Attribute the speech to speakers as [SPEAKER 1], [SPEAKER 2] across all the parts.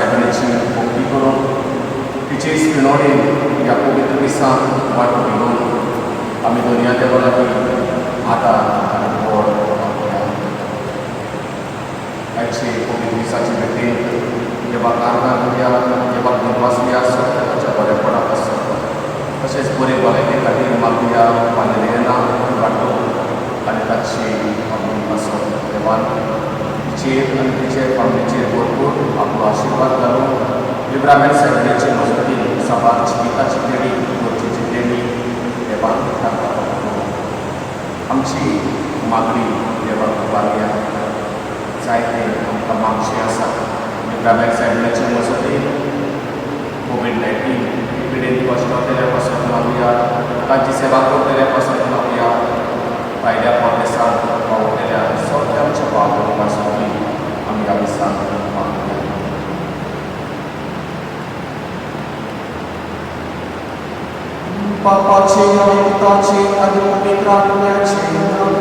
[SPEAKER 1] साहेबांची भोवती करून तिचे स्पिणोडे ह्या पवित्र दिसांत वांटो घेवन आमी दोनया देवा लागीं आदार आनी व्हड मागया. आयचे पवित्र दिसाचे भेटेंत देवाक आर्गां दिवया, देवाक दिवपासुया सगळ्याच्या बरेपणा आसूं. तशेंच बरे भलायके खातीर मागुया वानरेना वांटो आनी ताची आमी आसूं. देवान तिचेर आनी तिचे फामिलीचेर भरपूर आपलो आशिर्वाद घालून लिब्रामेंट साहेबांची मजती सभा जिविताची तेणी गरजेची तेणी देवान ताका आमची मागणी देवाक मागया. जायते आमकां मागचें आसा. लिब्रामेंट साहेबांची मजती कोविड-19 पिडेंत कश्टावलेल्या पासून मागुया, तांची सेवा करतल्या पासून मागुया. भायल्या परदेसांत पावलेल्या सगळ्या आमच्या भाव पासून आमी ह्या दिसांत मागुया. बापाचे आनी पुताचे आनी पवित्र आत्म्याचे नांवान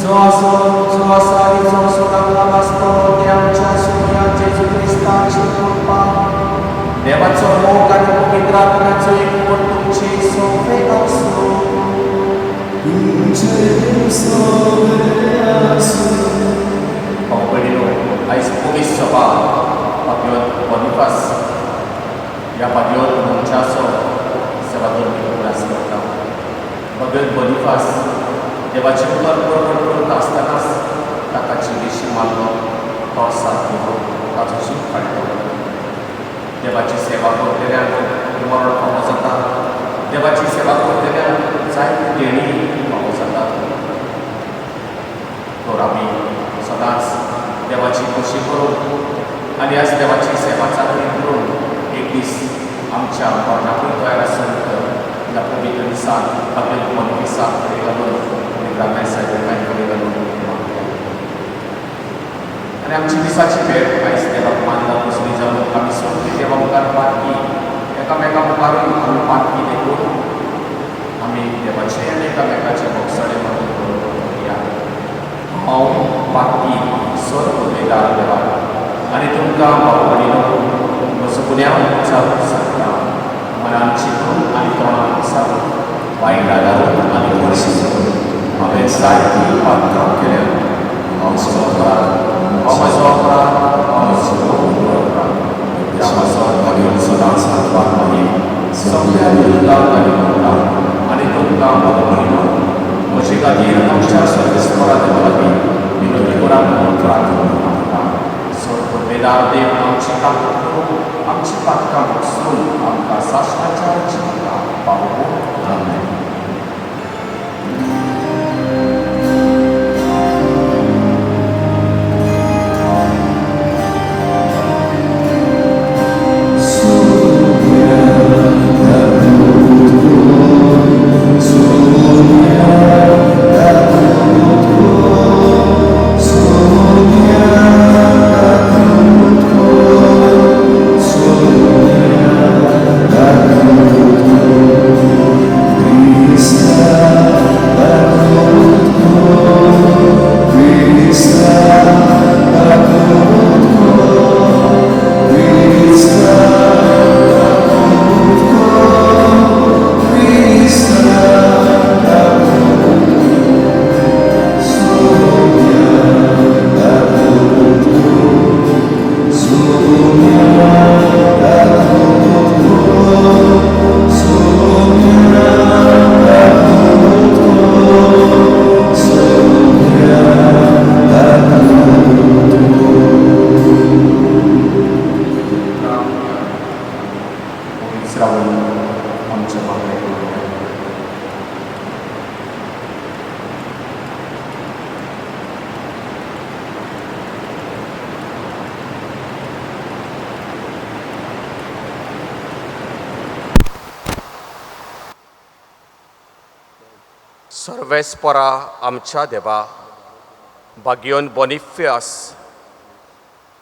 [SPEAKER 1] जो आसा आनी जो सदांच आसता ते आमच्या सुर्या जेजू क्रिस्ताची कृपा, देवाचो मोग आनी पवित्र आत्म्याचो एकवट तुमचे सगळे आसूं. भगिनीनो, आयज पोलीस सभा पाद्योत बॉनिफास ह्या पाद्योत मनशाचो सेवाधर्मी उगडास करता. भगत बॉनिफास देवाचे उतर करून आसतनाच ताका चिलीशी मारलो, तो साथ घेवन ताचो जीव काडलो. देवाची सेवा करतल्यांक मरण फावो जाता. देवाची सेवा करतल्यांक जायती देणी फावो जाता. तर आमी सदांच देवाची खोशी करून आनी आज देवाची सेवा चाकरी करून एक दीस आमच्या मरणाकूय तयार आसून ह्या पवित्र दिसांत आपल्या मन दिसांत कडेन घालून लिब्रामेंट साहेबांक कडेन घालून मागया. आनी आमची दिसाची भेट आयज देवाक मानला कसली जावन आमी सगळीं देवा मुखार पातकी एकामेका मुखारूय आमी पातकी देखून आमी देवाचे आनी एकामेकाचे भोगसडे मदत करूया. हांव पातकी सर उलयतां देवाक आनी तुमकां भाव भगिनीनो म्हजो गुन्यांव सांगता. मनान चिंतून आनी तोंडान विचारून वायट आदारून आनी हरशीं करून हांवें सारकी पातकां केल्या. हांव म्हजो अपराध, हांव म्हजो अपराध, हांव म्हजो अपराध. ह्या म्हजो भाग्योन सदांच हातवाक मागीर सगळ्या विरोधांत आनी म्हणटा आनी तुमकां भाव भगिनीनो म्हजे खातीर आमच्या सर्वेस्परा देवा लागीं विनोदी करात म्हणून प्रार्थना करता. सर्ववेदार देव आमची ताकद करून आमची पातकां भोगसून आमकां साश्टाच्या जिवितांत पावो. आमेन. सर्वेस्परा आमच्या देवा, भाग्योन बॉनिफियस,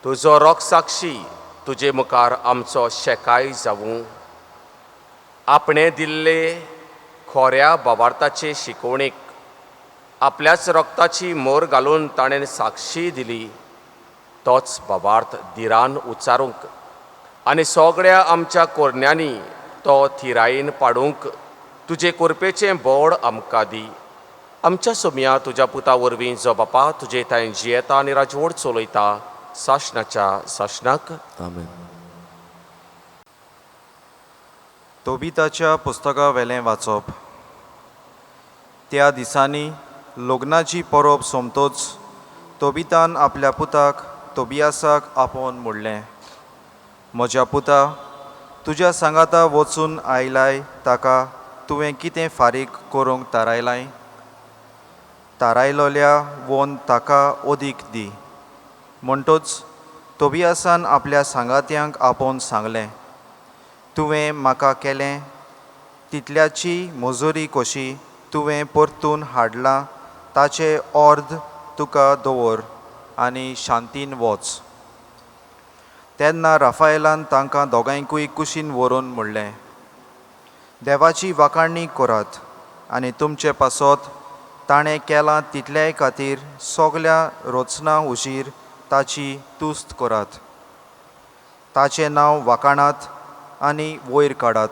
[SPEAKER 1] तुजो रोग साक्षी तुजे मुखार आमचो शेकाय जावूं. आपणे दिल्ले खोऱ्या भावार्थाचे शिकवणेक आपल्याच रक्ताची मोर घालून ताणें साक्षी दिली, तोच बाबार्थ दिरान उच्चारूंक आनी सगळ्या आमच्या कोरण्यांनी तो थिरायेन पाडूंक तुजे कोरपेचें बोड आमकां दी. आमच्या सोम्या तुज्या पुता वरवीं जो बापा तुजे थंय जियेता आनी राजवट चलयता साशनाच्या साशनाक.
[SPEAKER 2] आमेन.
[SPEAKER 3] तोबिताच्या पुस्तका वेलें वाचप. त्या दिसांनी लग्नाची परब सोमतोच तोबितान आपल्या पुताक तोबियासाक आपोवन म्हणलें, म्हज्या पुता, तुज्या सांगाता वचून आयलाय ताका तुवें कितें फारीक करूंक थारायलाय? थारायलोल्या वोन ताका ओदीक दी. म्हणटूच तोबियासान आपल्या सांगात्यांक आपोवन सांगलें, तुवें म्हाका केलें तितल्याची मजुरी कशी तुवें परतून हाडलां ताचे अर्द तुका दवर आनी शांतीन वच. तेन्ना राफायलान तांकां दोगांयकूय कुशीन व्हरून म्हणलें, देवाची वाखाणणी करात आनी तुमचे पासत ताणें केलां तितल्याय खातीर सगल्या रोचना उशीर ताची तुस्त करात. ताचें नांव वाखाणात आनी वयर काडात.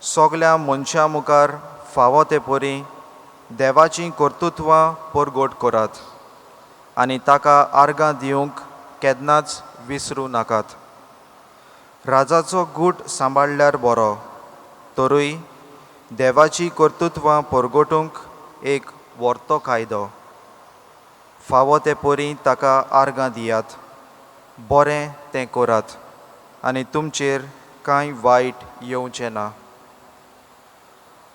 [SPEAKER 3] सगल्या मनशां मुखार फावो ते परी देवाचीं कर्तुत्वां परगट करात आनी ताका आर्गां दिवंक केन्नाच विसरूं नाकात. राजाचो गूट सांबाळल्यार बरो, तरूय देवाची कर्तुत्वां परगटूंक एक व्हरतो कायदो. फावो ते परी ताका आर्गां दियात, बरें तें करात आनी तुमचेर कांय वायट येवचें ना.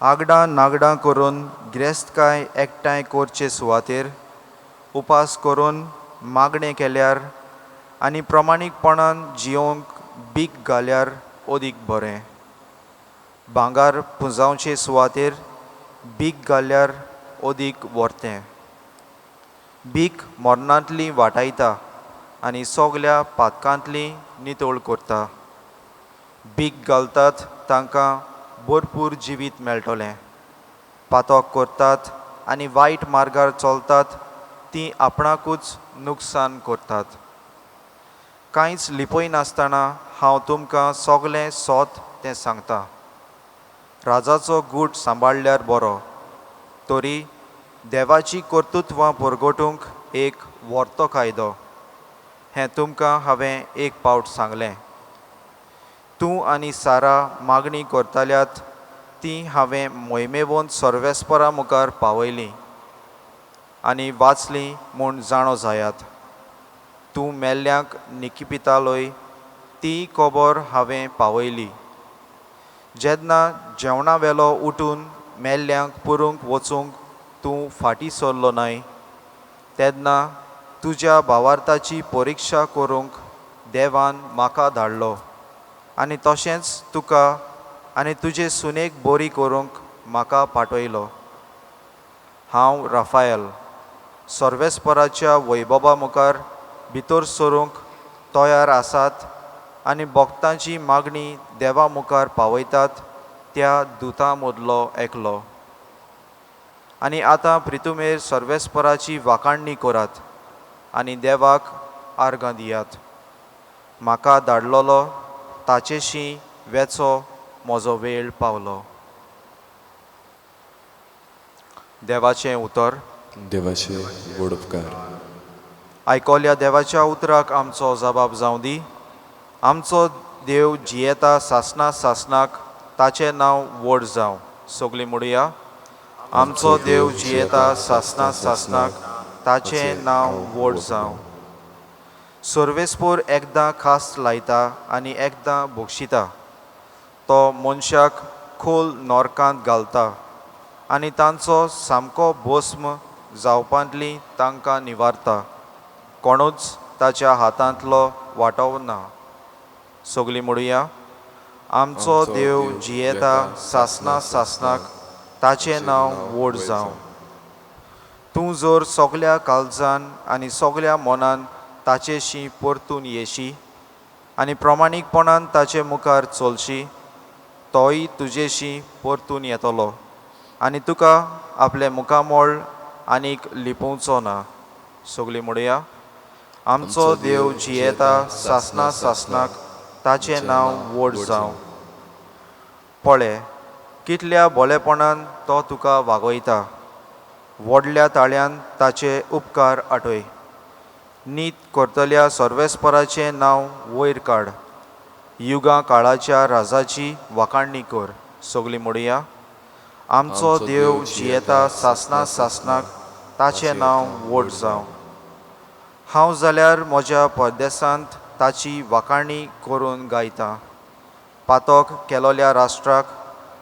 [SPEAKER 3] आगडां नागडां करून गिरेस्तकाय एकठांय करचे सुवातेर उपास करून मागणें केल्यार आनी प्रमाणीकपणान जियोंक भीक घाल्यार ओदीक बरें. भांगार पुंजावचे सुवातेर भीक घाल्यार ओदीक व्हरतें. भीक मरणांतली वाटायता आनी सगल्या पातकांतली नितळ करता. भीक घालतात तांकां भरपूर जिवीत मेळटलें. पातक करतात आनी वायट मार्गार चलतात तीं आपणाकूच नुकसान करतात. कांयच लिपय नासतना हांव तुमकां सगलें सोत तें सांगतां. राजाचो गूट सांबाळल्यार बरो, तरी देवाची कर्तुत्वां परगटूंक एक व्हरतो कायदो. हें तुमकां हांवें एक पावट सांगलें. तूं आनी सारा मागणी करताल्यात ती हांवें मोहिमेवंत सर्वेस्परा मुखार पावयली आनी वाचली म्हूण जाणो जायात. तूं मेल्ल्यांक निकिपितालोय ती खबर हांवें पावयली. जेन्ना जेवणा वेलो उठून मेल्ल्यांक पुरूंक वचूंक तूं फाटीं सरलो न्हय, तेन्ना तुज्या भावार्थाची परिक्षा करूंक देवान म्हाका धाडलो आनी तशेंच तुका आनी तुजे सुनेक बरी करूंक म्हाका पाठयलो. हांव राफायल सर्वेस्पराच्या वैभवा मुखार भितर सरूंक तयार आसात आनी भक्तांची मागणी देवा मुखार पावयतात त्या दुतां मदलो एकलो. आनी आतां प्रितुमेर सर्वेस्पराची वाखाणणी करात आनी देवाक आर्गां दियात. म्हाका धाडलोलो ताचेशी वेचो म्हजो वेळ पावलो. देवाचें उतर.
[SPEAKER 2] देवाचे व्हड उपकार.
[SPEAKER 3] आयकोल्या देवाच्या उतराक आमचो जबाब जावं दी. आमचो देव जियेता सासना सासनाक ताचें नांव व्हड जावं. सगळीं म्हणुया, आमचो देव जियेता सासना सासनाक ताचें नांव व्हड जावं. सर्वेस्पोर एकदां खास्त लायता आनी एकदां भोगशिता. तो मनशाक खोल नॉर्कांत घालता आनी तांचो सामको भस्म जावपांतली तांकां निवारता. कोणूच ताच्या हातांतलो वांटोव ना. सगळीं म्हणुया, आमचो देव जियेता सासना सासनाक ताचें नांव व्हड जावं. तूं जर सगल्या काळजान आनी सगल्या मनान ताचेशी परतून येशी आनी प्रमाणीकपणान ताचे मुखार चलशी, तोय तुजेशी परतून येतलो आनी तुका आपले मुखामोळ आनीक लिपोवचो ना. सगळीं म्हणुया. आमचो देव जियेता सासना सासनाक ताचें नांव व्हड जावं. पळय, कितल्या बोलेपणान तो तुका वागयता. व्हडल्या ताळ्यान ताचे उपकार आठय. नीत करतल्या सर्वेस्पराचें नांव वयर काड. युगा काळाच्या राजाची वाखाणणी कर. सगळीं म्हणुया. आमचो देव जियेता सासना सासनाक ताचें नांव व्हड जावं. हांव जाल्यार म्हज्या परदेसांत ताची वाखाणणी करून गायता. पातोक केलोल्या राष्ट्राक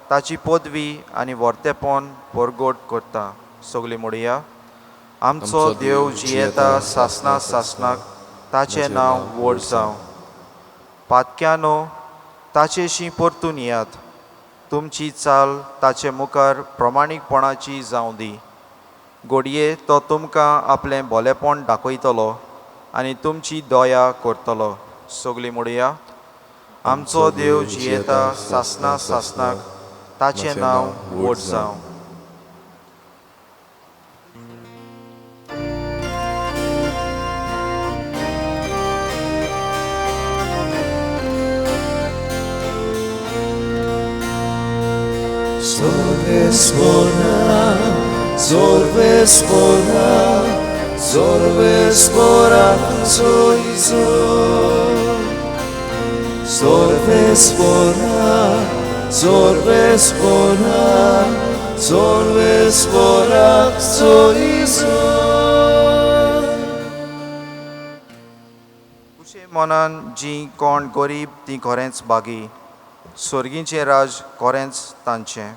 [SPEAKER 3] ताची पदवी आनी वर्तेपण परगोट करता. सगळीं म्हणुया. आमचो देव जियेता सासना सासनाक ताचें नांव व्हड जावं. पातक्यानो, ताचेशी परतून यात. तुमची चाल ताचे मुखार प्रमाणीकपणाची जावं दी. घडये तो तुमकां आपलें भलेपण दाखयतलो आनी तुमची दया करतलो. सगळीं म्हणुया. आमचो देव जियेता सासना सासनाक ताचें नांव व्हड जावं.
[SPEAKER 4] Sorvespora soizo. Sorvespora soizo.
[SPEAKER 3] खुशे मनान जी कोण गरीब ती खरेंच बागी. स्वर्गीचें राज खरेंच तांचें.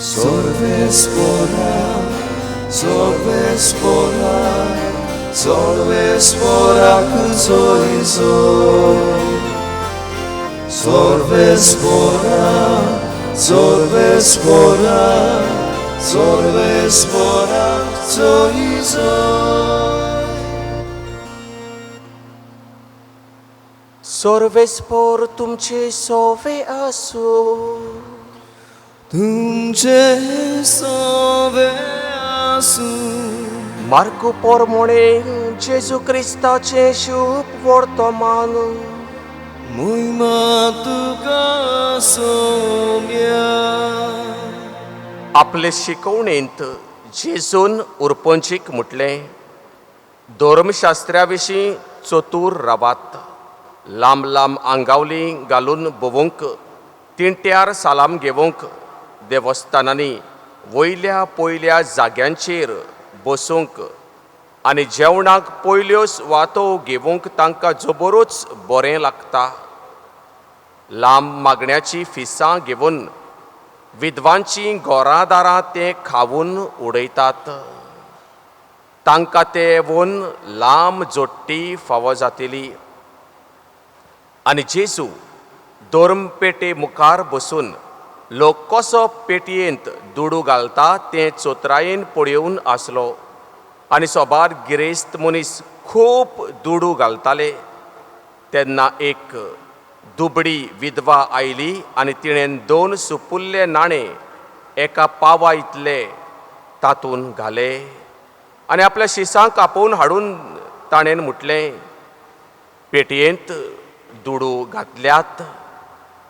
[SPEAKER 4] Sorvespora soizo. Sorvespora soizo.
[SPEAKER 5] Sorvespor तुमचे सोवे आसू.
[SPEAKER 4] तुमचे सोवे आसू.
[SPEAKER 5] मार्क पोरमोणे जेजू क्रिस्ताचे शुभ वर्तमान.
[SPEAKER 4] Moima tuka somya.
[SPEAKER 5] आपले शिकवणेंत जेजून उरपंचीक म्हटलें, धर्मशास्त्रा विशीं चतूर रावात. लांब लांब आंगावली घालून भोवंक, तिंट्यार सालाम घेवंक, देवस्थानांनी वयल्या पयल्या जाग्यांचेर बसूंक आनी जेवणाक पयल्यो सुवातो घेवंक तांकां जबरूच बरें लागता. लांब मागण्याची फिसां घेवन विद्वांची घोरादारां ते खावून उडयतात. तांकां ते येवन लांब जोडटी फावो जातली. आनी जेजू धर्म पेटे मुखार बसून लोक कसो पेटयेंत दुडू घालता तें चोत्रायेन पळयोवन आसलो. आनी सोबार गिरेस्त मनीस खूब दुडू घालताले. तेन्ना एक दुबडी विधवा आयली आनी तिणें 2 सुपुल्ले नाणे एका पावा इतले तातूंत घाले आनी आपल्या शिसांक आपोवन हाडून ताणें म्हटलें, पेटयेंत दुडू घातल्यात,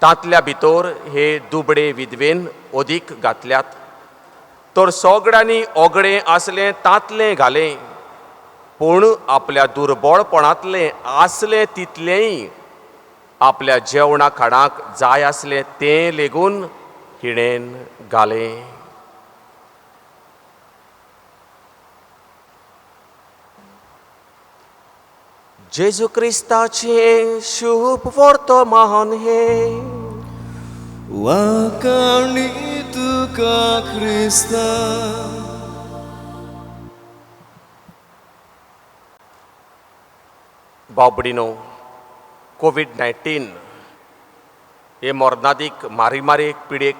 [SPEAKER 5] तांतल्या भितर हे दुबडे विधवेन ओदीक घातल्यात. तर सोगड्यांनी ओगडें आसलें तांतलें घालें, पूण आपल्या दुर्बळपणांतलें आसलें तितलेंय आपल्या जेवणा खाणाक जाय आसलें तें लेगून हिणेन घालें. जेजू क्रिस्ताचे शुभ वर्तमान हे.
[SPEAKER 4] वाखाणी तुका ख्रिस्ता.
[SPEAKER 5] बावबडीनो, कोविड-19 हे मोर्नादीक मारीक पिडेक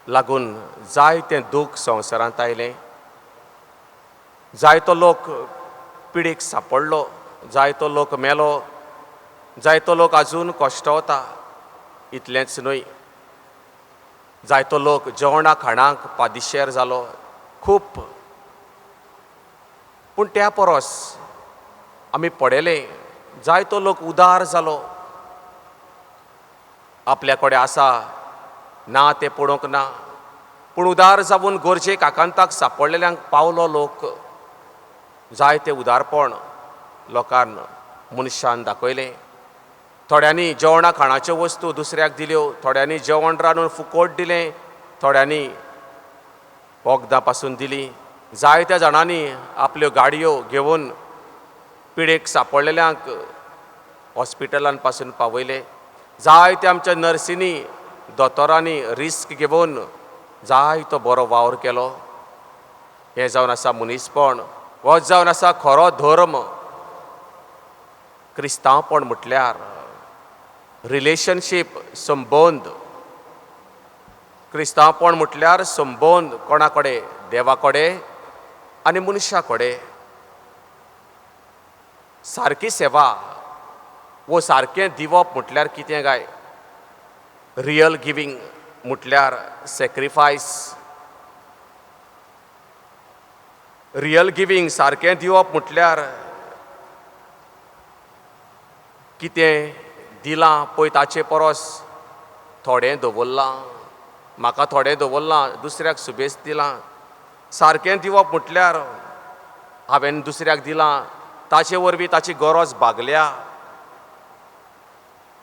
[SPEAKER 5] लागून जायतें दूख संवसारांत आयलें. जायतो लोक पिडेक सांपडलो, जायतो लोक मेलो, जायतो लोक आजून कश्टावता. इतलेंच न्हय, जायतो लोक जेवणा खाणाक पाद्यशेर जालो खूब. पूण त्या परस आमी पळयलें जायतो लोक उदार जालो. आपल्या कडेन आसा ना तें पडोवंक ना, पूण उदार जावन गरजेक आकांताक सांपडलेल्यांक पावलो लोक. जायतें उदारपण लोकांन मनशान दाखयलें. थोड्यांनी जेवणा खाणाच्यो वस्तू दुसऱ्याक दिल्यो, थोड्यांनी जेवण रांदून फुकट दिलें, थोड्यांनी वखदां पासून दिलीं. जायत्या जाणांनी आपल्यो गाडयो घेवन पिडेक सांपडलेल्यांक हॉस्पिटलान पासून पावयले. जायत्या आमच्या नर्सींनी दोतोरांनी रिस्क घेवन जायतो बरो वावर केलो. हें जावन आसा मनीसपण, हो जावन आसा खरो धर्म. क्रिस्तांवपण म्हटल्यार रिलेशनशीप, संबंद. क्रिस्तांवपण म्हटल्यार संबंद कोणा कडेन? देवा कडेन आनी मनशा कडेन. सारकी सेवा वो सारकें दिवप म्हटल्यार कितें काय? रियल गिवींग म्हटल्यार सॅक्रिफायस. रियल गिवींग सारकें दिवप म्हटल्यार कितें दिलां पळय ताचे परस थोडें दवरलां, म्हाका थोडें दवरलां, दुसऱ्याक सुबेज दिलां. सारकें दिवप म्हटल्यार हांवें दुसऱ्याक दिलां, ताचे वरवीं ताची गरज भागल्या.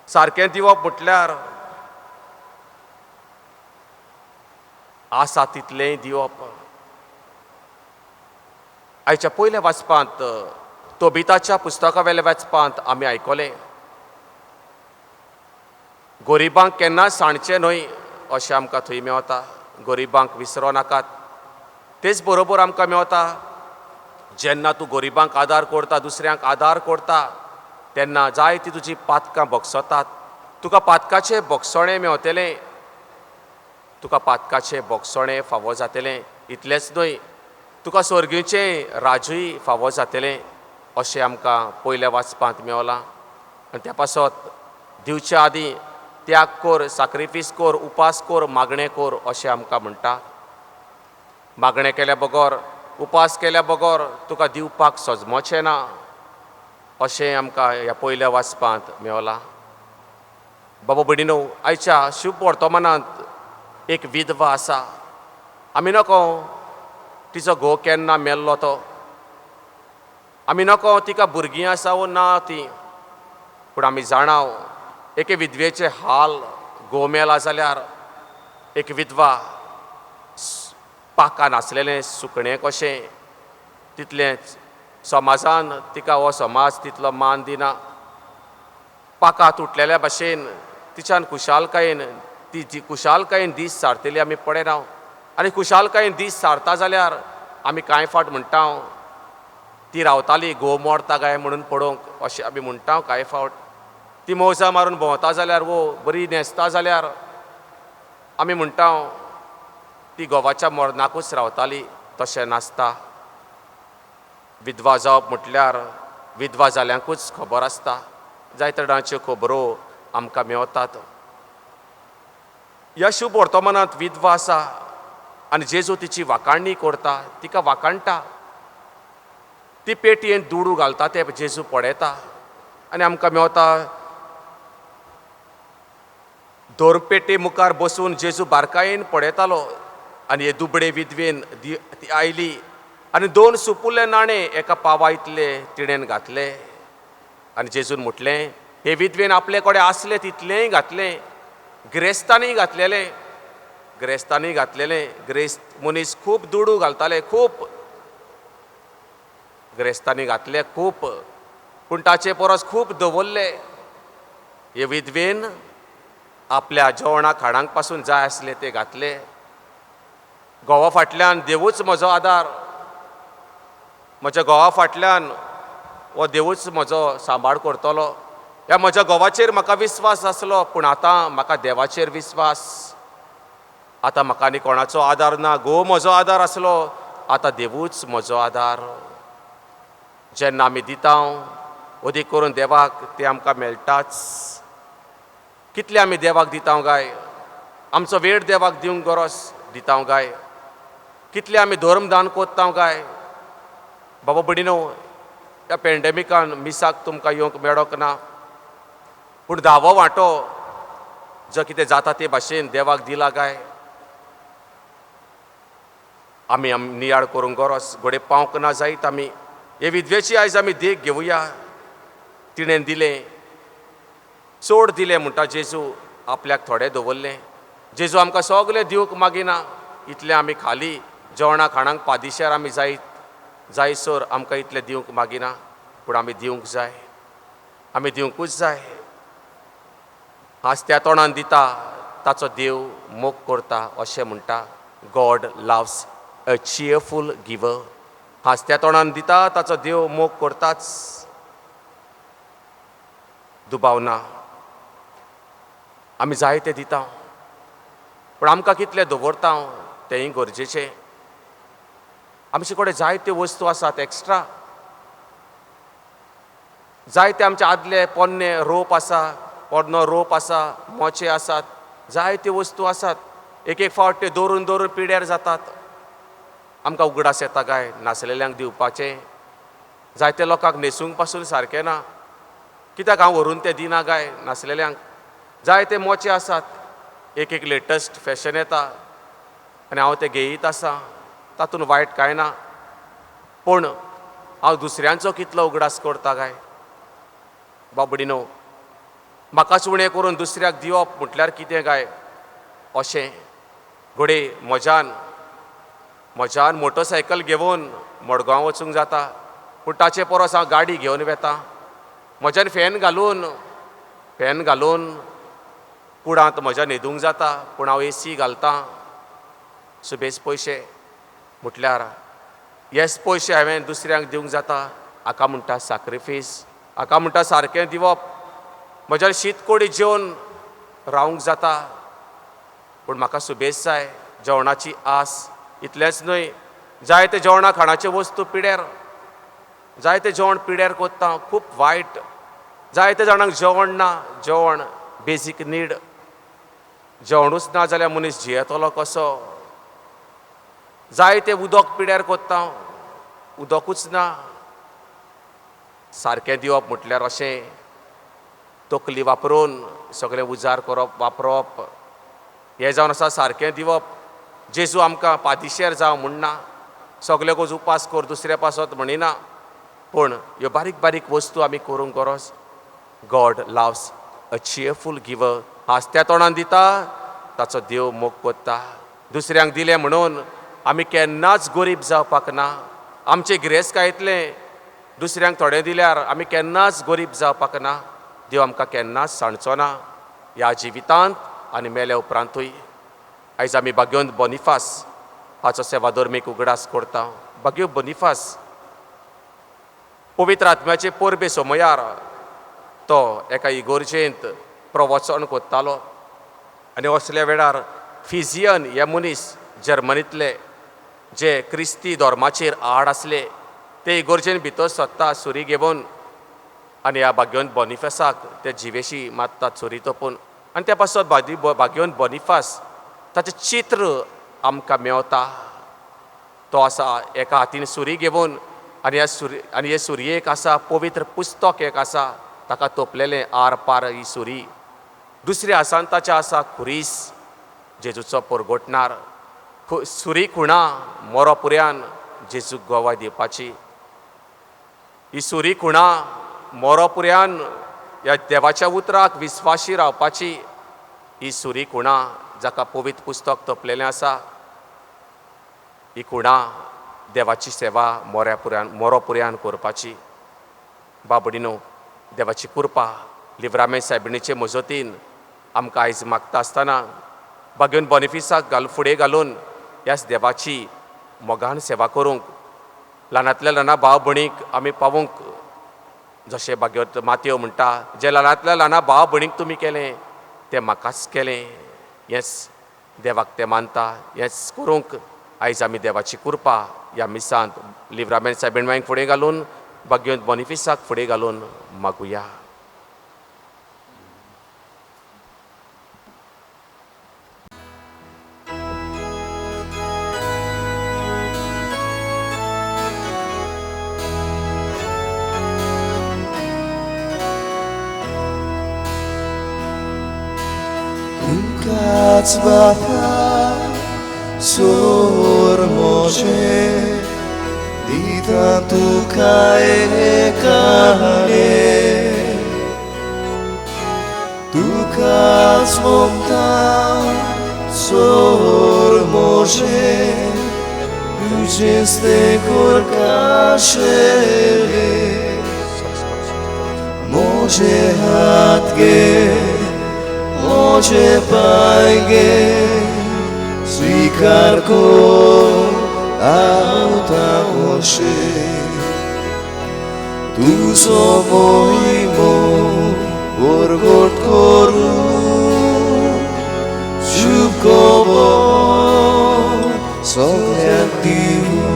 [SPEAKER 5] सारकें दिवप म्हटल्यार आसा तितलेंय दिवप. आयच्या पयल्या वाचपांत तोबिताच्या पुस्तका वेल्या वाचपांत आमी आयकलें गरिबांक केन्ना सांडचें न्हय अशें आमकां थंय मेवता. गरिबांक विसरो नाकात. तेच बरोबर आमकां मेवता जेन्ना तूं गरिबांक आदार करता, दुसऱ्यांक आदार करता, तेन्ना जायतीं तुजीं पातकां भोगसतात. तुका पातकाचें भोगसणें मेवतलें, तुका पातकाचें भोगसणें फावो जातलें. इतलेंच न्हय, तुका स्वर्गीचें राज्यूय फावो जातलें अशें आमकां पयल्या वाचपांत मेवलां. आनी त्या पासत दिवच्या आदीं त्याग कर, सॅक्रिफीस कर, उपास कर, मागणें कर अशें आमकां म्हणटा. मागणें केल्या बगर, उपास केल्या बगर तुका दिवपाक सजमोचें ना अशें आमकां ह्या पयल्या वाचपांत मेवलां. बाबा भयणीनो, आयच्या शुभ वर्तमानांत एक विधवा आसा. आमी नको तिचो घोव केन्ना मेल्लो तो, आमी नको तिका भुरगीं आसा वो ना ती, पूण आमी जाणाव एके विधवेचे हाल. घोव मेला जाल्यार एक विधवा पाकान आसलेलें सुकणें कशें, तितलेंच समाजान तिका हो समाज तितलो मान दिना. पाकां तुटलेल्या भाशेन तिच्यान खुशालकायेन ती खुशालकायेन दीस सारतली आमी पळयना. आनी खुशालकायेन दीस सारता जाल्यार आमी कांय फावट म्हणटा ती रावताली घोव मोरता काय म्हणून पळोवंक अशें आमी म्हणटा. कांय फावट ती मोजा मारून भोंवता जाल्यार वो बरी न्हेसता जाल्यार आमी म्हणटा ती घोवाच्या मरणाकूच रावताली. तशें नासता. विधवा जावप म्हटल्यार विधवा जाल्यांकूच खबर आसता. जायते तरांच्यो खबरो आमकां मेवतात. ह्या शुभ वर्तमानांत विधवा आसा आनी जेजू तिची वाखाणणी करता, तिका वाखाणटा. ती पेटयेन दुडू घालता ते जेजू पळयता आनी आमकां मेवता दोरपेटे मुखार बसून जेजू बारकायेन पळयतालो. आनी हे दुबळे विधवेन ती आयली आनी 2 सुपुल्ले नाणे एका पावा इतले तिणेन घातले. आनी जेजून म्हटलें हे विधवेन आपले कडेन आसलें तितलेंय घातलें. गिरेस्तांनी घातलेलें, गिरेस्तांनी घातलेलें. गिरेस्त मनीस खूब दुडू घालताले, खूब गिरेस्तांनी घातले खूब, पूण ताचे परस खूब दवरले. हे विधवेन आपल्या जेवणा खाणांक पासून जाय आसले ते घातले. घोवा फाटल्यान देवूच म्हजो आदार, म्हज्या घोवा फाटल्यान हो देवूच म्हजो सांबाळ करतलो. ह्या म्हज्या घोवाचेर म्हाका विस्वास आसलो, पूण आतां म्हाका देवाचेर विस्वास. आतां म्हाका आनी कोणाचो आदार ना. घोव म्हजो आदार आसलो, आतां देवूच म्हजो आदार. जेन्ना आमी दिता उदीक करून देवाक ते आमकां मेळटाच. कितले आमी देवाक दिता काय? आमचो वेळ देवाक दिवंक गरज दिता गाय. कितले आमी धर्मदान कोत्ता गाय. बाबा भडिनो, ह्या पॅन्डेमिकान मिसाक तुमकां येवंक मेळोक ना, पूण 10वो वांटो जो कितें जाता ते भाशेन देवाक दिला गाय. आमी नियाळ करूंक गरज घोडे पावंक ना जायत. आमी हे विधवेची आयज आमी देख घेवया. तिणें दिलें, चड दिलें म्हणटा जेजू, आपल्याक थोडें दवरलें. जेजू आमकां सगलें दिवंक मागिना. इतलें आमी खाली जेवणा खाणांक पादेशार आमी जायसर आमकां इतलें दिवंक मागिना, पूण आमी दिवंक जाय. आमी दिवंकूच जाय. हांसत्या तोंडान दिता ताचो देव मोग करता अशें म्हणटा. गॉड लव्स अ चियरफूल गिवर. हांसत्या तोंडान दिता ताचो देव मोग करताच. दुबावना. आमी जाय तें दिता, पूण आमकां कितलें दवरता तेंय गरजेचें. आमचे कडेन जायत्यो वस्तू आसात एक्स्ट्रा. जायते आमचे आदले पोन्ने रोप आसा, पोरणो रोप आसा, मोचे आसात, जायत्यो वस्तू आसात. एक एक फावट ते दवरून दवरून पिड्यार जातात. आमकां उगडास येता काय नासलेल्यांक दिवपाचें. जायते लोकांक न्हेसूंक पासून सारकें ना, कित्याक हांव व्हरून तें दिना काय नासलेल्यांक. जायते मोचे आसात, एक एक लेटस्ट फॅशन येता आनी हांव तें घेयीत आसा. तातूंत वायट कांय ना, पूण हांव दुसऱ्यांचो कितलो उगडास करता काय. बाबडीनो, म्हाकाच उणें करून दुसऱ्याक दिवप म्हटल्यार कितें काय अशें. घोडे म्हज्यान मोटरसायकल घेवन मडगांव वचूंक जाता, पूण ताचे परस हांव गाडी घेवन वेता. म्हज्यान फॅन घालून कुडांत म्हज्या न्हिदूंक जाता, पूण हांव AC घालतां. सुबेज पयशे म्हटल्यार हेच पयशे हांवें दुसऱ्यांक दिवंक जाता. हाका म्हणटा सॅक्रिफीस. हाका म्हणटा सारकें दिवप. म्हज्यान शीत कोडी जेवन रावंक जाता, पूण म्हाका सुबेज जाय, जेवणाची आस. इतलेंच न्हय, जायते जेवणा खाणाच्यो वस्तू पिड्यार. जायते जेवण पिड्यार कोत्ता, खूब वायट. जायते जाणांक जेवण ना. जेवण बेजीक नीड. जेवणूच ना जाल्यार मनीस जियेतलो कसो. जायते उदक पिड्यार कोत्ता, उदकूच ना. सारकें दिवप म्हटल्यार अशें तकली वापरून सगळें उजार करप, वापरप. हें जावन आसा सारकें दिवप. जेजू आमकां पादेशेर जावं म्हणना, सगळेकूच उपास कर दुसऱ्या पासत म्हणिना, पूण ह्यो बारीक बारीक वस्तू आमी करूंक गरज. गॉड लव्स अ चियरफूल गिवर. हांसत्या तोंडान दिता ताचो देव मोग कोत्ता. दुसऱ्यांक दिलें म्हणून आमी केन्नाच गरीब जावपाक ना. आमचें गिरेस्तकायेंतलें दुसऱ्यांक थोडें दिल्यार आमी केन्नाच गरीब जावपाक ना. देव आमकां केन्नाच सांडचो ना ह्या जिवितांत आनी मेल्या उपरांतूय. आयज आमी भाग्योंत बोनिफास हाचो सेवाधर्मीक उगडास करता. भाग्यो बोनिफास पवित्र आत्म्याचे परबे सोमयार तो एका इगोर्जेंत प्रवचन कोत्तालो, आनी असल्या वेळार फिजियन हे मनीस जर्मनींतले जे क्रिस्ती धर्माचेर आड आसले, ते इगोर्जेन भितर सरता सुरी घेवन, आनी ह्या भाग्योंत बोनिफासाक ते जिवेशी मारतात सुरी तोपून. आनी त्या पासत भाग्योंत बोनिफास ताचें चित्र आमकां मेवता. तो आसा एका हातीन सुरी घेवन, आनी हे सुरयेक आसा पवित्र पुस्तक एक आसा, ताका तोपलेलें आर पार ही सुरी. दुसऱ्या हातान ताच्या आसा खुरीस, जेजूचो परगोटणार. सुरी खुणा मोरोपुऱ्यान जेजूक गोवाय दिवपाची. ही सुरी खुणा मोरोपुऱ्यान ह्या देवाच्या उतराक विस्वाशी रावपाची. ही सुरी खुणा जाका पवित्र पुस्तक तोपलेलें आसा. ही खुणा देवाची सेवा मोरोपुऱ्यान करपाची. बाबडीनो, देवाची कृपा लिव्रामेंत सायबिणीचे मजतीन आमकां आयज मागता आसतना भाग्योन बोनिफिसाक फुडें घालून ह्याच देवाची मोगान सेवा करूंक, ल्हानांतल्या ल्हाना भाव भणीक आमी पावूंक, जशें भाग्योत मातयो म्हणटा, जे ल्हानांतल्या ल्हाना भाव भणीक तुमी केलें तें म्हाकाच केलें. हेंच देवाक तें मानता. हेंच करूंक आयज आमी देवाची कृपा ह्या मिसांत लिव्रामेंत सायबिण फुडें घालून भाग्योत बोनिफिसाक फुडें घालून मागुया.
[SPEAKER 4] तुकाच बापा सोर मोजे दिता तुका एकाने तुकाच मोगता सोर मोजे तुझेच ते कोरकाशेले मोजे हात घे मोजे पाय घे स्वीकार कर आवता कोशे तुझो मोहिमो वरगट करूं शुभ खबर सगळ्यांक दिवूं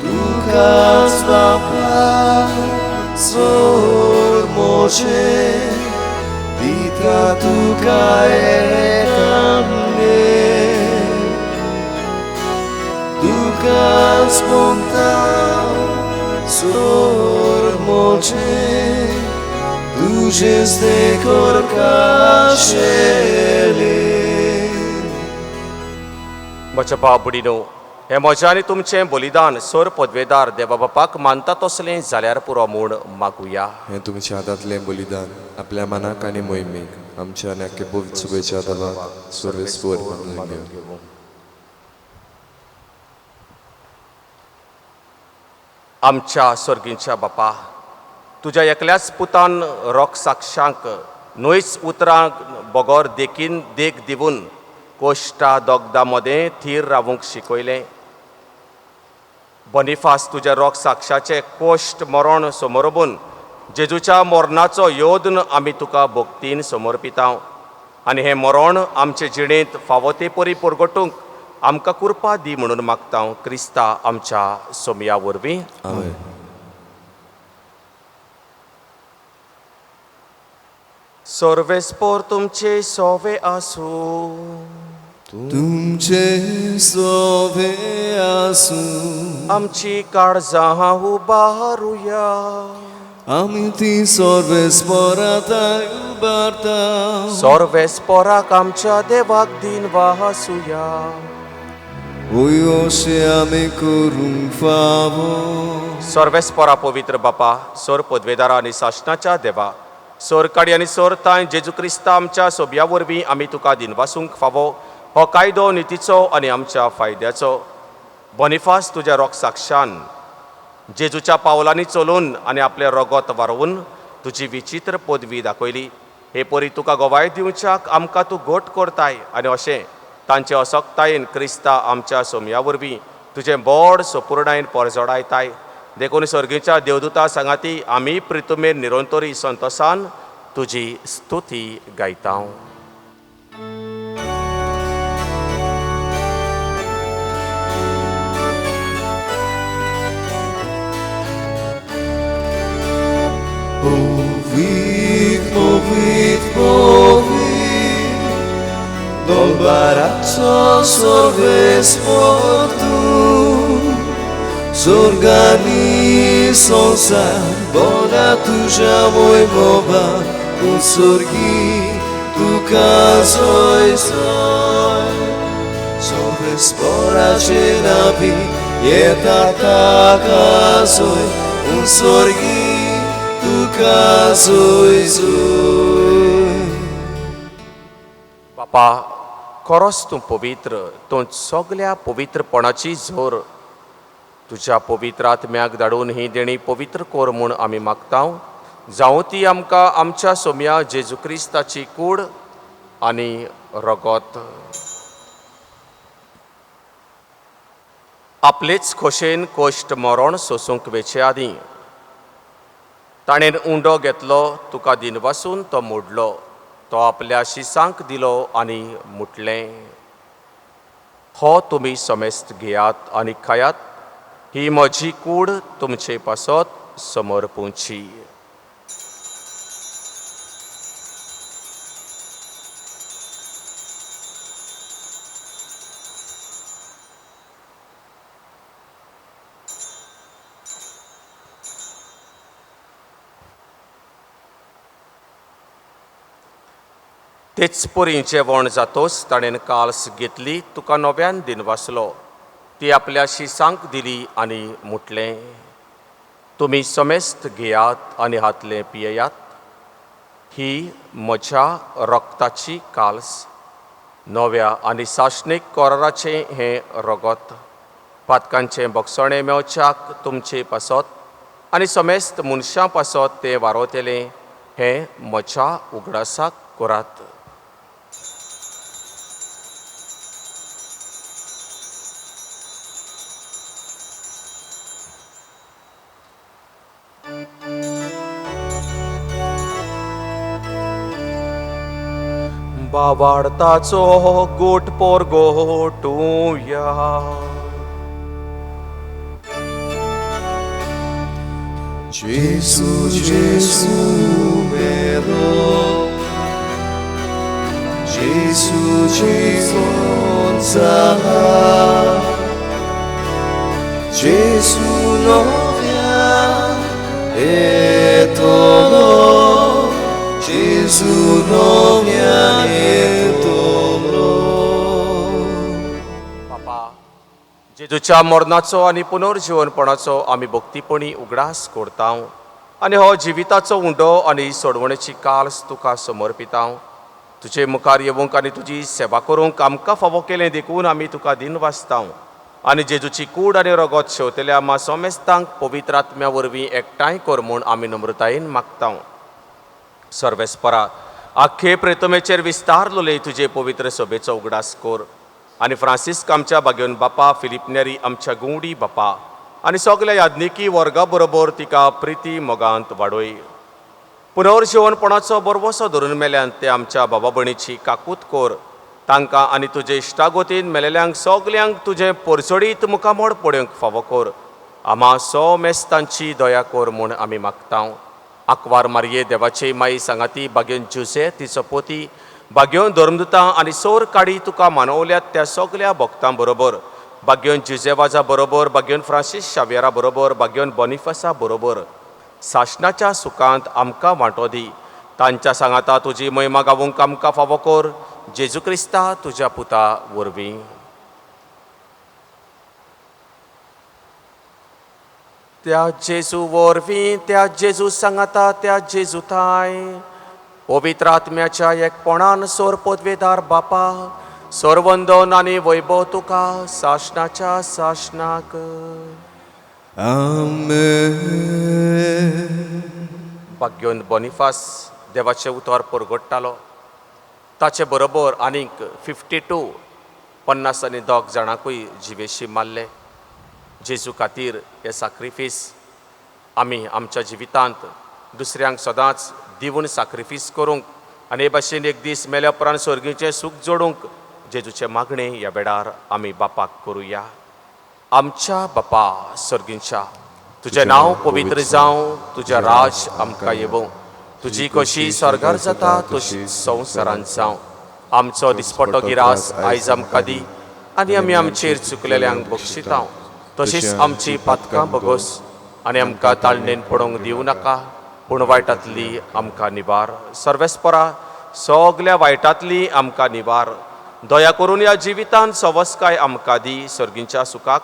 [SPEAKER 4] तुकाच बापा सोर मोजे दिता तुका एकाने तुकाच मोगता सोर मोजे तुझेच ते कोरकाशेले
[SPEAKER 5] म्हज्या बाबडीनो हें म्हजें आनी तुमचें बलिदान सोर पदवेदार देवा बापाक मानता तसलें जाल्यार पुरो म्हूण मागुया.
[SPEAKER 2] हें तुमच्या हातांतलें बलिदान आपल्या मनाक आनी मोहिमेक आमच्या आनी आख्खे पवित्र सभेच्या देवाक सर्वेस्पर मानून घेवं.
[SPEAKER 5] आमच्या स्वर्गींच्या बापा तुज्या एकल्याच पुतान रोख साक्षांक न्हयच उतरांक बोगोर देखीन देख दिवून कोश्टा दोगदा मदें थीर रावूंक शिकयलें. बनिफास तुज्या रोख साक्षाचें कोश्ट मरण समोरबून जेजूच्या मरणाचो योद्न आमी तुका भक्तीन समर्पितांव आनी हें मरण आमचे जिणेंत फावो ते परी परगटूंक आमकां कृपा दी म्हणून मागतां क्रिस्ता आमच्या सोमया वरवीं.
[SPEAKER 2] आमेन.
[SPEAKER 5] सर्वेस्पोर तुमचे सोवे आसूं
[SPEAKER 4] तुमचे सोवे आसूं
[SPEAKER 5] आमची काळजां उबारुया
[SPEAKER 4] आमी ती सर्वेस्पराताय उबारता
[SPEAKER 5] सर्वेस्पोराक आमच्या देवाक दिन वासूया.
[SPEAKER 4] अशें आमी करूंक फावो
[SPEAKER 5] सर्वेस्परा पवित्र बापा सोर पदवेदारा आनी शासनाच्या देवा सोर काडी आनी सोर ताय जेजू क्रिस्ता आमच्या सोबया वरवीं आमी तुका दिनवासूंक फावो हो कायदो नितीचो आनी आमच्या फायद्याचो. बनिफास तुज्या रोख साक्षान जेजूच्या पावलांनी चलून आनी आपलें रगत वारवून तुजी विचित्र पदवी दाखयली. हे परी तुका गोवाय दिवच्याक आमकां तूं घोट करताय आनी अशें तांचे असक्तायेन क्रिस्ता आमच्या सोमया वरवीं तुजें बोड सपूर्णायेन परजोडायताय. देखून सर्गीच्या देवदूता सांगाती आमी प्रितुमेर निरंतरी संतोसान तुजी स्तुती गायता.
[SPEAKER 4] Povit, povit, povit do baratzo sorvespor tu Zorgani sonsa bona tuja moj moba un sorgi tu kazoj zoj Sorvespora će nabi je tata kazoj un sorgi
[SPEAKER 5] बापा खरोच तूं पवित्र तूं सगळ्या पवित्रपणाची झोर तुज्या पवित्र आत्म्याक धाडून ही देणी पवित्र कोर म्हूण आमी मागतां. जावं ती आमकां आमच्या सोम्या जेजू क्रिस्ताची कूड आनी रगत आपलेच खोशेन कोश्ट मरण सोसूंक वेचे आदी ताणेन उंडो घेतलो तुका दिनवासून तो मोडलो तो आपल्या शिसांक दिलो आनी मुटलें. हो तुमी समेस्त घेयात आनी खायात ही म्हजी कूड तुमचे पासत समर्पूंची. तेच परी जेवण जातोच ताणें काल्स घेतली तुका नव्यान दिन वाचलो ती आपल्या शिसांक दिली आनी म्हटलें तुमी समेस्त घेयात आनी हातलें पियेयात ही म्हज्या रक्ताची काल्स नव्या आनी साश्णीक कोराराचें हें रगत पातकांचें भक्षणें मेवच्याक तुमचे पासत आनी समेस्त मनशां पासत तें वारोतेलें हें म्हज्या उगडासाक करात. बाबार्ताचो गोट पोरगो टुया
[SPEAKER 4] Gesù, Gesù mero, Gesù Gesù zala, Gesù novia etolo, Gesù novia etolo.
[SPEAKER 5] बापा जेजूच्या मरणाचो आनी पुनर्जीवनपणाचो आमी भक्तीपणी उगडास करतां आनी हो जिविताचो उंडो आनी सोडवणेची काल्स तुका समर्पितां. तुजे मुखार येवंक आनी तुजी सेवा करूंक आमकां फावो केलें देखून आमी तुका दिन वाचतां आनी जेजूची कूड आनी रगत शेवतल्या आम्हा सोमेस्तांक पवित्र आत्म्या वरवीं एकठांय कर म्हूण आमी नम्रतायेन मागतां. सर्वेस्परा आख्खे प्रेतमेचेर विस्तारलोले तुजे पवित्र सभेचो उगडास कर आनी फ्रांसिस्क आमच्या बागेवन बापा फिलिप नेरी आमच्या गुंवडी बापा आनी सगल्या याज्ञिकी वर्गा बरोबर तिका प्रिती मोगांत वाडोय. पुनर्जीवनपणाचो बरवसो धरून मेल्यान ते आमच्या बाबा भयणीची काकूत कर तांकां आनी तुजे इश्टागोतीन मेलेल्यांक सगल्यांक तुजें परसडीत मुखामोड पडोवंक फावो कर. आम्हा सोमेस्तांची दया कर म्हूण आमी मागतां. आंकवार मारये देवाचे माई सांगाती बागेवन जुसे तिचो पोती बागेवन धर्मदुतां आनी सोर काडी तुका मानवल्यात त्या सगल्या भक्तां बरोबर बागेवन जुजेवाजा बरोबर बागेवन फ्रांसीस शावेरा बरोबर बागेवन बॉनिफासा बरोबर साशनाच्या सुखांत आमकां वांटो दी. तांच्या सांगाता तुजी महिमा गावूंक आमकां फावो कर जेजू क्रिस्ता तुज्या पुता वरवीं. त्या जेजू वरवीं त्या जेजू सांगाता त्या जेजू थाय पवित्र आत्म्याच्या एकपणान सोर पदवेदार बापा सोरवंदन आनी वैभव तुका साशनाच्या साशनाक.
[SPEAKER 4] Amen.
[SPEAKER 5] बागेवन बॉनिफास देवाचे उतर परगडटालो ताचे बरोबर आनीक 52 जाणांकूय जिवेशी मारले. जेजू खातीर हे साक्रिफीस आमी आमच्या जिवितांत दुसऱ्यांक सदांच दिवन साक्रिफीस करूंक आनी हे भाशेन एक दीस मेल्या उपरांत सर्गीचें सूख जोडूंक जेजूचे मागणे ह्या वेळार आमी बापाक करुया. आमच्या बापा सर्गींच्या तुजें नांव पवित्र जावं तुजें राज आमकां येवं तुजी कशी स्वर्गार जाता तशी संवसारांत जावं. आमचो दिसपट्टो गिरास आयज आमकां दी आनी आमी आमचेर चुकलेल्यांक बक्षितां तशीच आमची पातकां बगोस आनी आमकां ताळणेन पडोवंक दिवं नाका पूण वायटांतली आमकां निबार. सर्वेस्परा सगल्या वायटांतली आमकां निबार. दया करून ह्या जिवितांत सवस्काय आमकां दी सर्गींच्या सुखाक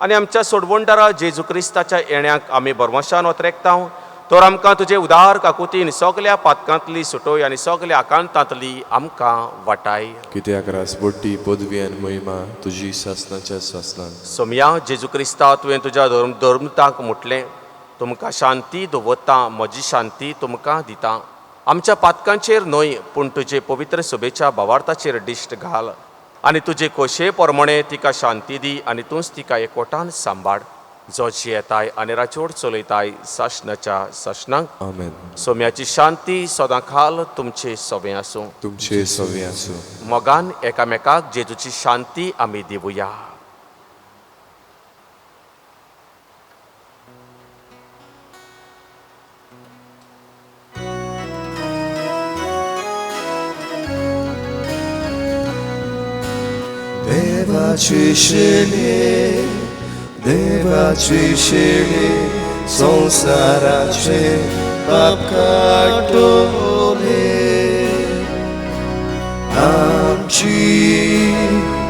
[SPEAKER 5] आनी आमच्या सोडवणदारा जेजू क्रिस्ताच्या येण्याक आमी बरवशान वतरेकतां. तर आमकां तुजे उदार काकुतीन सगल्या पातकांतली सुटोय आनी सगल्या आकांतांतली आमकां वाटाय.
[SPEAKER 2] कित्याक रासपट्टी पदवी आनी महिमा तुजी सासनाच्या सासनान.
[SPEAKER 5] सोम्या जेजू क्रिस्ता तुवें तुज्या धर्मतांक म्हटलें तुमकां शांती दवरतां म्हजी शांती तुमकां दितां. आमच्या पातकांचेर न्हय पूण तुजे पवित्र सभेच्या भावार्थाचेर दिश्ट घाल आनी तुजे खोशे प्रमाणे तिका शांती दी आनी तूंच तिका एकवटान सांबाळ जो जियेताय आनी राजवट चलयताय साशनाच्या साशनांक.
[SPEAKER 2] आमेन.
[SPEAKER 5] सोम्याची शांती सदां खाल तुमचे सवे आसूं.
[SPEAKER 2] तुमचे सवे आसूं.
[SPEAKER 5] मोगान एकामेकाक जेजूची शांती आमी दिवया.
[SPEAKER 4] Devaci scegliere, devaci scegliere, संसाराचे पाप काटोले आमची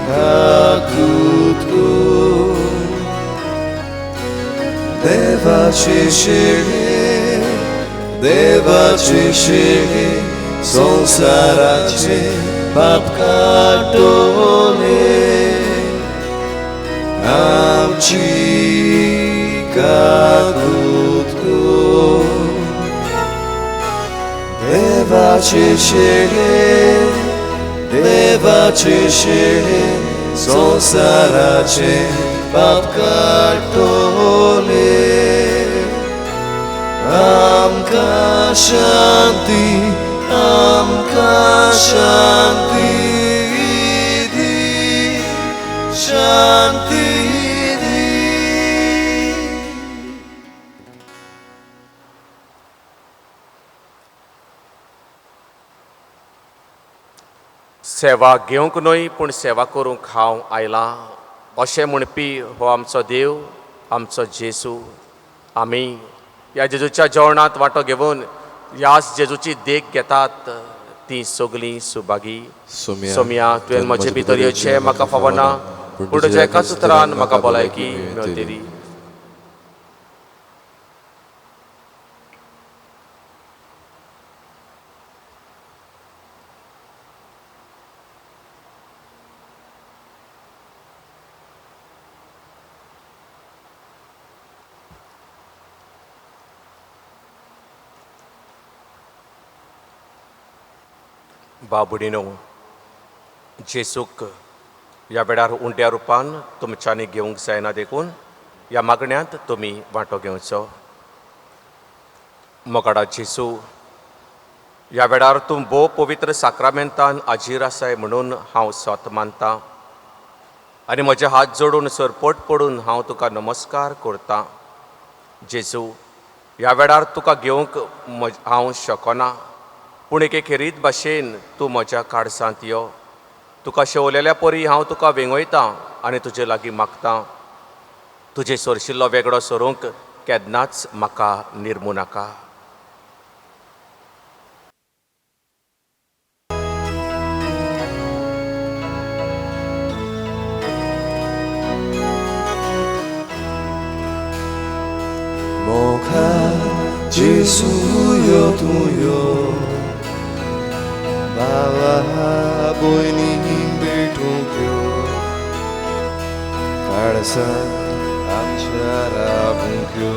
[SPEAKER 4] काकूतको देवाचे शेळे संसाराचे पाप काटोले आमची काकूतको देवाचे शेळे संसाराचे पाप काटोले आमकां शांती दी शांती दी
[SPEAKER 5] सेवा घेवंक न्हय पूण सेवा करूंक हांव आयलां अशें म्हणपी हो आमचो देव आमचो जेजू आमी ह्या जेजूच्या जेवणांत वांटो घेवन ह्याच जेजूची देख घेतात ती सगलीं सुभागी सोम्या तुवें म्हजे भितर येवचें म्हाका फावना पूण तुज्या एकाच उतरान म्हाका भलायकी मेळटली बाबुडीनो जेसूक ह्या वेळार उंट्या रुपान तुमच्यांनी घेवंक जायना देखून ह्या मागण्यांत तुमी वांटो घेवचो मोगाडा जेसू ह्या वेळार तूं भोव पवित्र साक्रामेंतान हाजीर आसाय म्हणून हांव स्वत मानतां आनी म्हजे हात जोडून सरपट पडून हांव तुका नमस्कार करतां जेजू ह्या वेळार तुका घेवंक हांव शकना पूण एके खेरीत भाशेन तूं म्हज्या काळजांत यो तुका शेवलेल्या परी हांव तुका वेंगयतां आनी तुजे लागीं मागतां तुजे सोरशिल्लो वेगळो सोरूंक केन्नाच म्हाका निर्मू नाका
[SPEAKER 4] Mocha Jesu yo tuyo Baba boyni betokyo Kalsa amchara bunkyo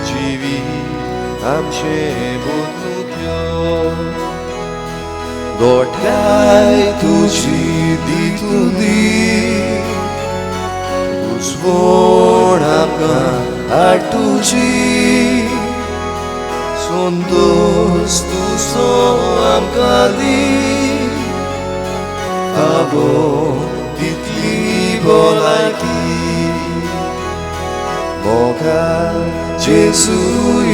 [SPEAKER 4] Jivi amche butkyo Gotkay tuji ditundi Uzvon amkan artuji Sondos tu so amkadi Abo titli bolaki Moga Jesu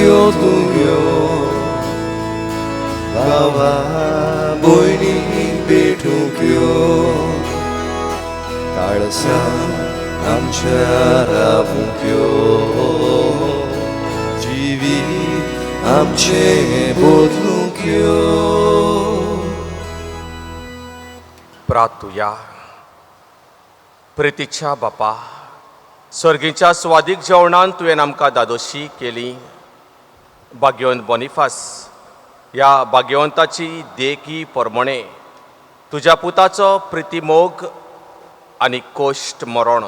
[SPEAKER 4] yo tuyo Bawa boyni betukyo Kalsa आमच्या राबुंक्यो जिवीत आमचे बोदलुंक्यो
[SPEAKER 5] प्रार्थुया प्रितीच्या बापा सर्गीच्या स्वादीक जेवणान तुवें आमकां दादोशी केली भाग्यवंत बोनिफास ह्या भाग्यवंताची देकी परमणे तुज्या पुताचो प्रितीमोग आनी कोश्ट मरण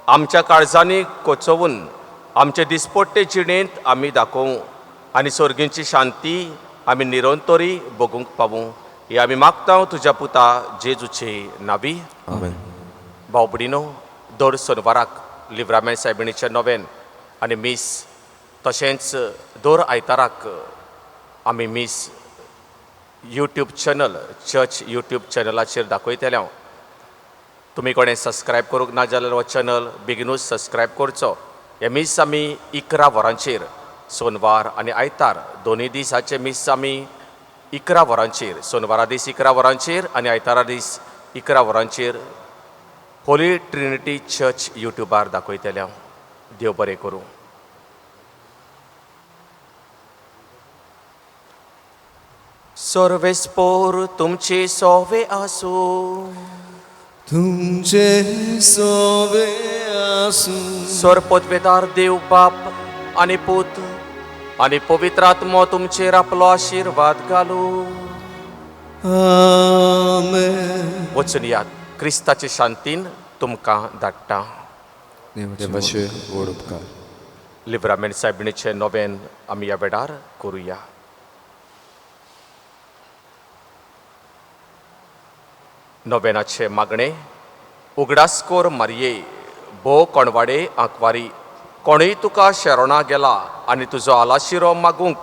[SPEAKER 5] आमच्या काळजांनी कोचोवन आमचे दिसपट्टे जिणेंत आमी दाखोवं आनी सर्गीची शांती आमी निरंतरी भोगूंक पावूं हे आमी मागता तुज्या पुता जेजूचे नावी
[SPEAKER 2] आमेन.
[SPEAKER 5] भावबडिनो दर सोनवाराक लिव्रामेंट सायबिणीचें नोवेन आनी मीस तशेंच दर आयताराक आमी मीस यूट्यूब चॅनल चर्च यूट्यूब चॅनलाचेर दाखयतले तुमी कोणें सबस्क्रायब करूंक ना जाल्यार हो चॅनल बेगीनूच सबस्क्रायब करचो हे मीस आमी 11 वरांचेर सोनवार आनी आयतार दोनूय दिसाचे मीस आमी 11 वरांचेर सोनवारा दीस 11 वरांचेर आनी आयतारा दीस 11 वरांचेर होली ट्रिनिटी चर्च यूट्यूबार दाखयतले देव बरें करूं. सर्वेस्पोर तुमची सोवे आसू.
[SPEAKER 4] तुमचे सोवे आसूं.
[SPEAKER 5] सोरपोतवेदार देव बाप आनी पूत आनी पवित्र आत्मो तुमचेर आपलो आशीर्वाद घालू.
[SPEAKER 4] आमेन.
[SPEAKER 5] वचून यात क्रिस्ताचे शांतीन तुमकां धाडटा.
[SPEAKER 2] देवाचे गोड उपकार.
[SPEAKER 5] लिव्रामेंट सायबिणीचे नोवेन आमी ह्या वेळार करुया. नोवेनाचे मागणे. उगडासकोर मारये भोव कोणवाडे आंकवारी, कोणूय तुका शेरोणा गेला आनी तुजो आलाशिरो मागूंक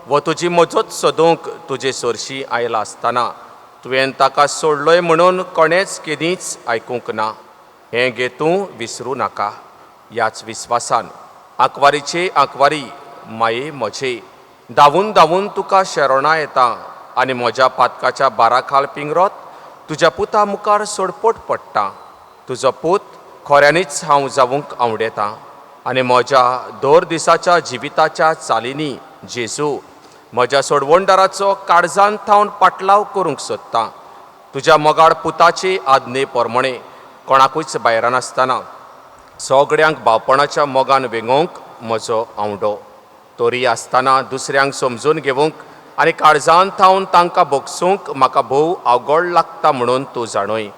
[SPEAKER 5] व तुजी मजत सोदूंक तुजे सोरशी आयला आसतना तुवें ताका सोडलोय म्हणून कोणेच केदींच आयकूंक ना. हें गे तूं विसरूं नाका. ह्याच विस्वासान आंकवारीचे आंकवारी माये म्हजे, धांवून धांवून तुका शेरोणा येता आनी म्हज्या पातकाच्या बारा खाल पिंगरोत तुज्या पुता मुखार सोडपोट पडटा. तुजो पूत खोऱ्यांनीच हांव जावूंक आवडेता आनी म्हज्या दर दिसाच्या जिविताच्या चालींनी जेजू म्हज्या सोडवणदाराचो काळजांत थावन पाटलाव करूंक सोदता. तुज्या मोगाळ पुताचे आज्ञे पोरमणे कोणाकूच भायर नासतना सगळ्यांक भावपणाच्या मोगान वेंगोवंक म्हजो आवडो. तोरी आसतना दुसऱ्यांक समजून घेवंक आनी काळजांत थावन तांकां भोगसूंक म्हाका भोव आवगड लागता म्हणून तूं जाणय.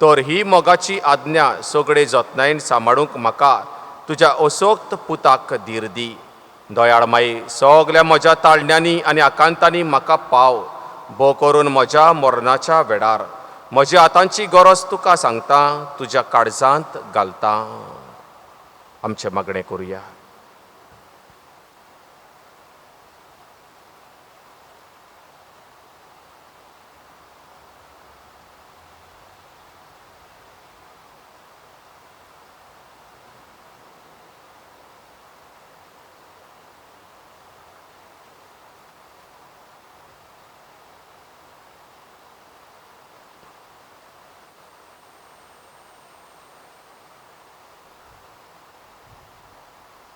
[SPEAKER 5] तर ही मोगाची आज्ञा सगळे जतनायेन सांबाळूंक म्हाका तुज्या असोक्त पुताक धीर दी. दयाळ माई, सगळ्या म्हज्या ताळण्यांनी आनी आकांतांनी म्हाका पाव, भोव करून म्हज्या मरणाच्या वेळार म्हज्या हातांची गरज तुका सांगता, तुज्या काळजांत घालता. आमचें मागणें करुया.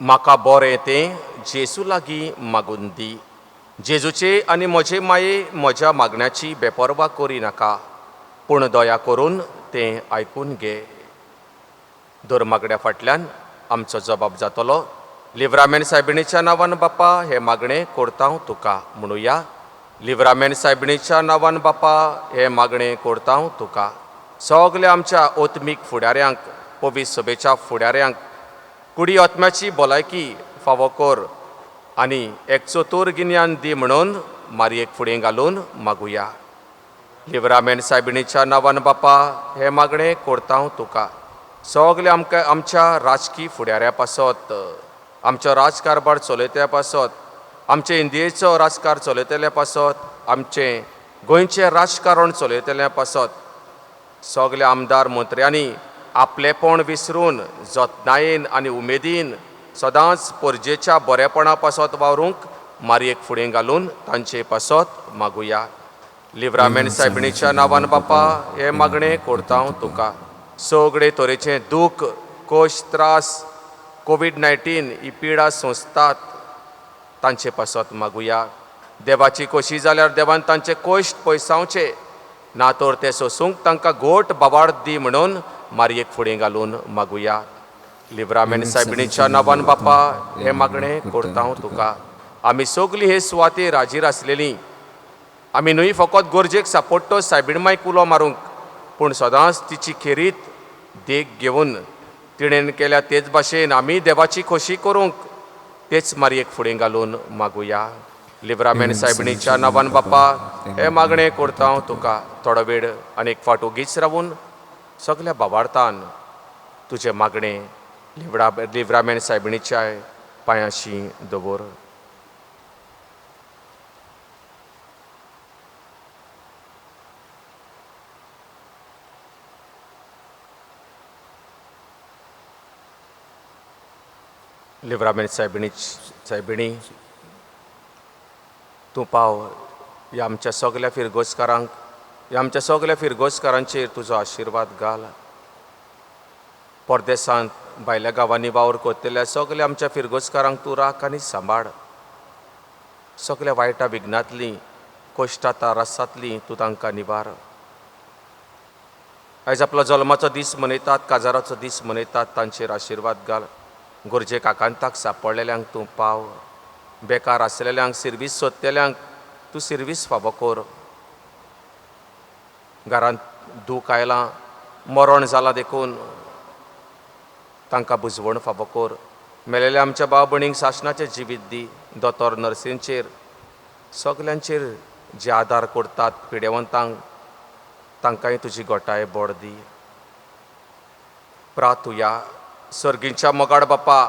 [SPEAKER 5] म्हाका बरें तें जेजू लागीं मागून दी. जेजूचे आनी म्हजे माये म्हज्या मागण्याची बेपरवा करी नाका, पूण दया करून तें आयकून घे. दर मागण्या फाटल्यान आमचो जबाब जातलो. लिव्रामेंट सायबिणीच्या नांवान बापा हे मागणें करता हांव तुका म्हणुया. लिव्रामेंट सायबिणीच्या नांवान बापा हे मागणें करता हांव तुका. सगल्या आमच्या ओतमीक फुडाऱ्यांक, पवित्र सभेच्या फुडाऱ्यांक कुडी आत्म्याची भलायकी फावो कर आनी एक चतुर गिन्यान दी म्हणून मारयेक फुडें घालून मागुया. लिव्रामेंट सायबिणीच्या नांवान बापा हे मागणें करता हांव तुका. सगले आमच्या राजकी फुडाऱ्या पासत, आमचो राजकारभार चलयत्या पासत, आमचे इंडियेचो राजकार चलयतल्या पासत, आमचें गोंयचें राजकारण चलयतल्या पासत, सगल्या आमदार मंत्र्यांनी आपलेपण विसरून जतनायेन आनी उमेदीन सदांच परजेच्या बरेपणा पासत वावरूंक मारयेक फुडें घालून तांचे पासत मागुया. लिव्रामेंट सायबिणीच्या नांवान बापा हे मागणें करता हांव तुका. सगळे तरेचे दूख, कोश, त्रास, कोविड-19 ही पिडा सोंसतात तांचे पासत मागुया. देवाची खोशी जाल्यार देवान तांचे कोश्ट पयसावचे, ना तर ते सोसूंक तांकां घोट बाबाड दी म्हणून मारयेक फुडें घालून मागुया. लिव्रामेंट सायबिणीच्या नांवान बापा हे मागणें करता हांव तुका. आमी सगलीं हे सुवाते राजीर आसलेलीं, आमी न्हय फकत गरजेक सांपडटो सायबीण मायक उलो मारूंक, पूण सदांच तिची खेरीत देख घेवन तिणेन केल्या तेच भाशेन आमी देवाची खोशी करूंक तेच मारयेक फुडें घालून मागुया. लिव्रामेंट सायबिणीच्या नांवान बापा हे मागणें करता हांव तुका. थोडो वेळ आनीक फावट उगीच रावून सगल्या भावार्थान तुजें मागणें लिव्रामेंट सायबिणीच्या पांयाशी दवर. लिव्रामेंट सायबिणी तूं पाव ह्या आमच्या सगल्या फिरगोजकारांक, ह्या आमच्या सगल्या फिरगोजकारांचेर तुजो आशिर्वाद घाल. परदेसांत भायल्या गांवांनी वावर करतल्या सगल्या आमच्या फिरगोजकारांक तूं राख आनी सांबाळ. सगल्या वायटा विघ्नांतलीं कोश्टाता रसांतली तूं तांकां निबार. आयज आपलो जल्माचो दीस मनयतात, काजाराचो दीस मनयतात, तांचेर आशिर्वाद घाल. गरजेक आकांताक सांपडलेल्यांक तूं पाव. बेकार आसलेल्यांक, सिर्वीस सोदतेल्यांक तूं सिर्वीस फावो कर. घरांत दूख आयलां, मरण जालां देखून तांकां बुजवण फावो कर. मेलेल्या आमच्या भाव भयणींक शासनाचें जिवीत दी. दोतोर नर्सींचेर सगल्यांचेर जे आदार करतात पिडेवंतांक, तांकांय तुजी गोठाय बोड दी. प्रार्थुया. सर्गींच्या मोगाड बापा,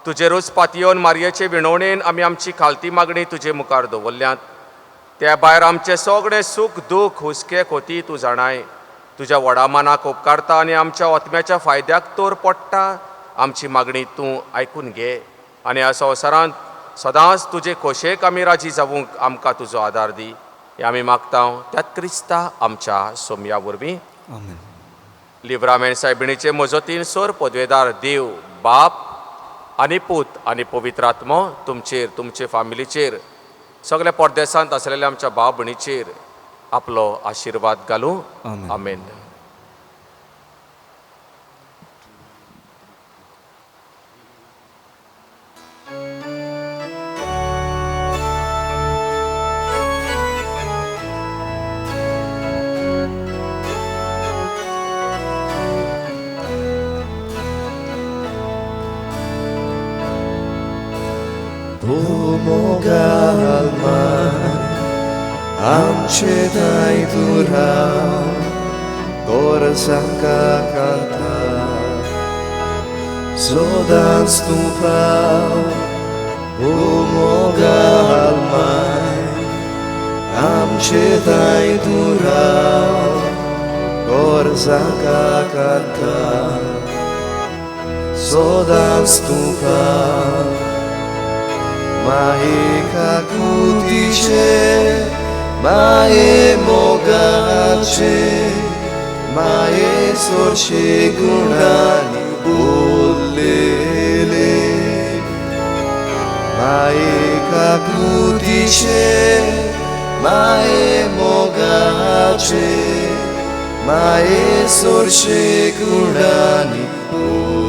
[SPEAKER 5] तुजेरूच पातयेवन मारयेचे विणवणेन आमी आमची खालती मागणी तुजे मुखार दवरल्यांत. त्या भायर आमचे सगळे सूख दूख हुस्के खोती तूं जाणाय. तुज्या व्हडा मानाक उपकारता आनी आमच्या ओतम्याच्या फायद्याक तोर पडटा. आमची मागणी तूं आयकून घे आनी ह्या संवसारांत सदांच तुजे खोशेक आमी राजी जावूंक आमकां तुजो आदार दी. हे आमी मागतां त्या क्रिस्ता आमच्या सोमया वरवीं.
[SPEAKER 4] आमेन.
[SPEAKER 5] लिव्रामेंट सायबिणीचे मजतीन सोर पदवेदार देव बाप आनी पूत आनी पवित्र आत्मो तुमचेर, तुमचे फामिलीचेर, सगळ्या परदेसांत आसलेल्या आमच्या भाव भयणीचेर आपलो आशिर्वाद घालूं.
[SPEAKER 4] आमेन.
[SPEAKER 5] आमेन.
[SPEAKER 4] Pomogal mai amce dai durau Dorsanka canta Zodan stupau Pomogal mai amce dai durau Dorsanka canta Zodan stupau Mae kakutice, mae mogace, mae sorce gunani bollele. Mae kakutice, mae mogace, mae sorce gunani bollele.